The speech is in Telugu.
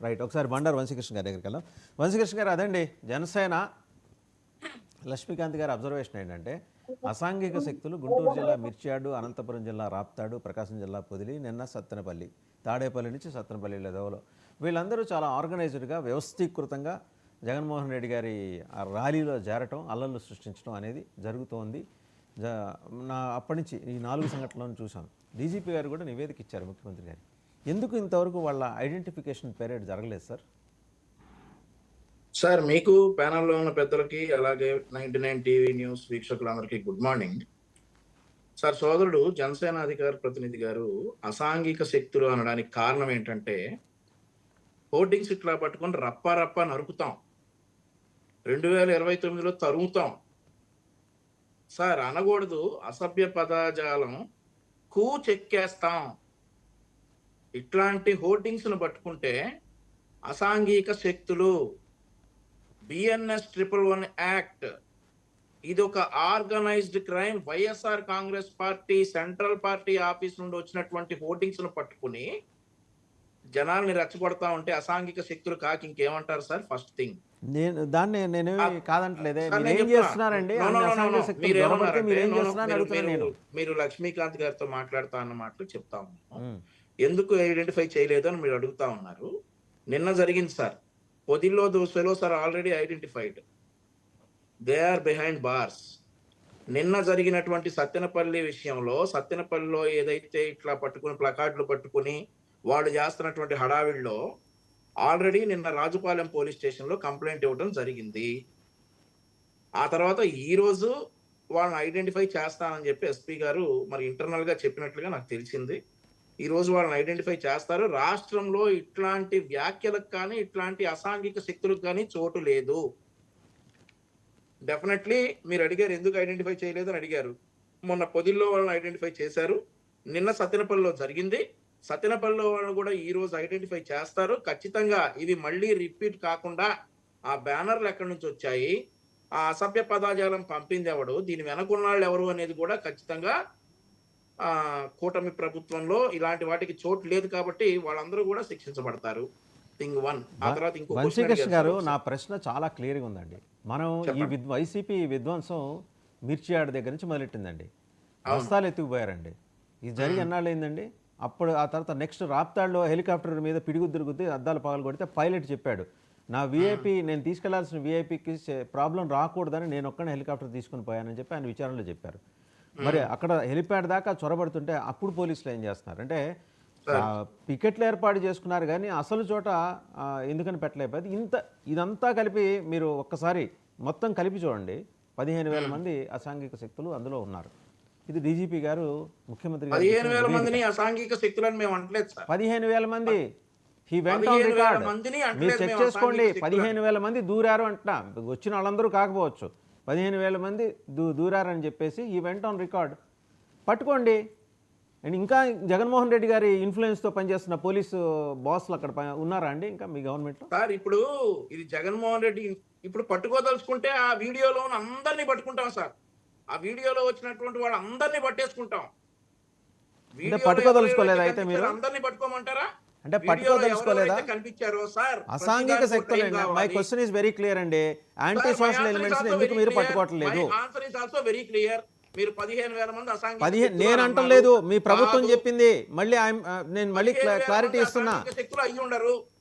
రైట్. ఒకసారి బండారు వంశీకృష్ణ గారి దగ్గరికి వెళ్దాం. వంశీకృష్ణ గారు, అదండి జనసేన లక్ష్మీకాంత్ గారి అబ్జర్వేషన్ ఏంటంటే, అసాంఘిక శక్తులు గుంటూరు జిల్లా మిర్చియాడు, అనంతపురం జిల్లా రాప్తాడు, ప్రకాశం జిల్లా పొదిలి, నిన్న సత్తెనపల్లి, తాడేపల్లి నుంచి సత్తెనపల్లి లెదవలో వీళ్ళందరూ చాలా ఆర్గనైజ్డ్గా వ్యవస్థీకృతంగా జగన్మోహన్ రెడ్డి గారి ఆ ర్యాలీలో చేరటం, అల్లర్లు సృష్టించడం అనేది జరుగుతోంది. నా అప్పటి నుంచి ఈ 4 సంఘటనలను చూశాను. డీజీపీ గారు కూడా నివేదిక ఇచ్చారు ముఖ్యమంత్రి గారు. ఎందుకు ఇంతవరకు వాళ్ళ ఐడెంటిఫికేషన్ పీరియడ్ జరగలేదు సార్? సార్, మీకు ప్యానెల్లో ఉన్న పెద్దలకి అలాగే 99 టీవీ న్యూస్ వీక్షకులందరికీ గుడ్ మార్నింగ్. సార్, సోదరుడు జనసేన అధికార ప్రతినిధి గారు అసాంఘిక శక్తులు అనడానికి కారణం ఏంటంటే, హోర్డింగ్స్ ఇట్లా పట్టుకొని రప్పా రప్పా నరుకుతాం, 2029లో తరుముతాం. సార్ అనకూడదు, అసభ్య పదజాలం చెక్కేస్తాం. ఇట్లాంటి హోర్డింగ్స్ ను పట్టుకుంటే అసాంఘిక శక్తులు, బిఎన్ఎస్ 111 యాక్ట్, ఇది ఒక organised crime. YSR Congress party central party office నుండి వచ్చినటువంటి హోర్డింగ్స్ ను పట్టుకుని జనాల్ని రెచ్చగొడతా ఉంటే అసాంఘిక శక్తులు కాకి ఇంకేమంటారు సార్? ఫస్ట్ థింగ్, నేను కాదంటలేదే, మీరు లక్ష్మీకాంత్ గారితో మాట్లాడుతా అన్న మాటలు చెప్తా ఉన్నాను. ఎందుకు ఐడెంటిఫై చేయలేదు అని మీరు అడుగుతా ఉన్నారు. నిన్న జరిగింది సార్, పొదిల్లో దోసలో sir already identified, they are behind bars. నిన్న జరిగినటువంటి సత్తెనపల్లి విషయంలో, సత్తెనపల్లిలో ఏదైతే ఇట్లా పట్టుకుని ప్లకార్డులు పట్టుకుని వాళ్ళు చేస్తున్నటువంటి హడావిడిలో ఆల్రెడీ నిన్న రాజుపాలెం పోలీస్ స్టేషన్ లో కంప్లైంట్ ఇవ్వడం జరిగింది. ఆ తర్వాత ఈ రోజు వాళ్ళని ఐడెంటిఫై చేస్తానని చెప్పి ఎస్పీ గారు మరి ఇంటర్నల్ గా చెప్పినట్లుగా నాకు తెలిసింది. ఈ రోజు వాళ్ళని ఐడెంటిఫై చేస్తారు. రాష్ట్రంలో ఇట్లాంటి వ్యాఖ్యలకు కానీ ఇట్లాంటి అసాంఘిక శక్తులకు కానీ చోటు లేదు. డెఫినెట్లీ మీరు అడిగారు ఎందుకు ఐడెంటిఫై చేయలేదు అని అడిగారు. మొన్న పొదిల్లో వాళ్ళని ఐడెంటిఫై చేశారు, నిన్న సత్తెనపల్లిలో జరిగింది. సత్తెనపల్లిలో వాళ్ళు కూడా ఈ రోజు ఐడెంటిఫై చేస్తారు. ఖచ్చితంగా ఇవి మళ్ళీ రిపీట్ కాకుండా ఆ బ్యానర్లు ఎక్కడి నుంచి వచ్చాయి, ఆ అసభ్య పదాజాలం పంపింది ఎవడు, దీని వెనకున్నాళ్ళు ఎవరు అనేది కూడా ఖచ్చితంగా కూటమి ప్రభుత్వంలో ఇలాంటి వాటికి చోటు లేదు కాబట్టి వాళ్ళందరూ కూడా శిక్షించబడతారు. థింగ్ 1. ఆ తర్వాత ఇంకో వంశీకృష్ణ గారు, నా ప్రశ్న చాలా క్లియర్గా ఉందండి. మనం ఈ వైసీపీ విధ్వంసం మిర్చియాడ్ దగ్గర నుంచి మొదలెట్టిందండి. బస్తాలు ఎత్తుకుపోయారండి. ఇది జరిగి ఎన్నాళ్ళు అయిందండి. అప్పుడు ఆ తర్వాత నెక్స్ట్ రాప్తాడులో హెలికాప్టర్ మీద పిడిగుద్దురు గుద్ది అద్దాలు పగలు కొడితే పైలట్ చెప్పాడు, నా విఐపి నేను తీసుకెళ్లాల్సిన విఐపికి ప్రాబ్లం రాకూడదని నేను ఒక్కనే హెలికాప్టర్ తీసుకుని పోయానని చెప్పి ఆయన విచారణలో చెప్పారు. మరి అక్కడ హెలిప్యాడ్ దాకా చొరబడుతుంటే అప్పుడు పోలీసులు ఏం చేస్తున్నారు అంటే, పికెట్లు ఏర్పాటు చేసుకున్నారు కానీ అసలు చోట ఎందుకని పెట్టలేకపోతే ఇదంతా కలిపి మీరు ఒక్కసారి మొత్తం కలిపి చూడండి, 15,000 మంది అసాంఘిక శక్తులు అందులో ఉన్నారు. ఇది డీజీపీ గారు ముఖ్యమంత్రి 15,000 మందిని అసాంఘిక శక్తులని మేము అనట్లేదు సార్. 15,000 మంది హీ వెంట్ ఆన్ రికార్డ్. మీరు చెక్ చేసుకోండి, 15,000 మంది దూరారు అంటున్నా. వచ్చిన వాళ్ళందరూ కాకపోవచ్చు, 15,000 మంది దూరారని చెప్పేసి ఈ వెంట్ ఆన్ రికార్డ్. పట్టుకోండి. అండ్ ఇంకా జగన్మోహన్ రెడ్డి గారి ఇన్ఫ్లుయెన్స్తో పనిచేస్తున్న పోలీసు బాస్లు అక్కడ ఉన్నారా అండి ఇంకా మీ గవర్నమెంట్లో? సార్, ఇప్పుడు ఇది జగన్మోహన్ రెడ్డి ఇప్పుడు పట్టుకోదలుచుకుంటే ఆ వీడియోలో అందరినీ పట్టుకుంటాం సార్. ఆ వీడియోలో వచ్చినటువంటి వాళ్ళు అందరినీ పట్టేసుకుంటాం. పట్టుకోదలుచుకోలేదా అయితే మీరు? అందరినీ పట్టుకోమంటారా? అంటే పట్టుకోదలుచుకోలేదా? కనిపించారో సార్ అసాంఘిక శక్తులు. My question is very clear అండి. యాంటీ సోషల్ ఎలిమెంట్స్ ఎందుకు మీరు పట్టుకోవట్లేదు? Answer is also very clear. మీరు 15,000 మంది అసాంఘిక, నేను అంటలేదు, మీ ప్రభుత్వం చెప్పింది. మళ్ళీ నేను మళ్ళీ క్లారిటీ ఇస్తున్నా. శక్తులు అయ్యి ఉండరు.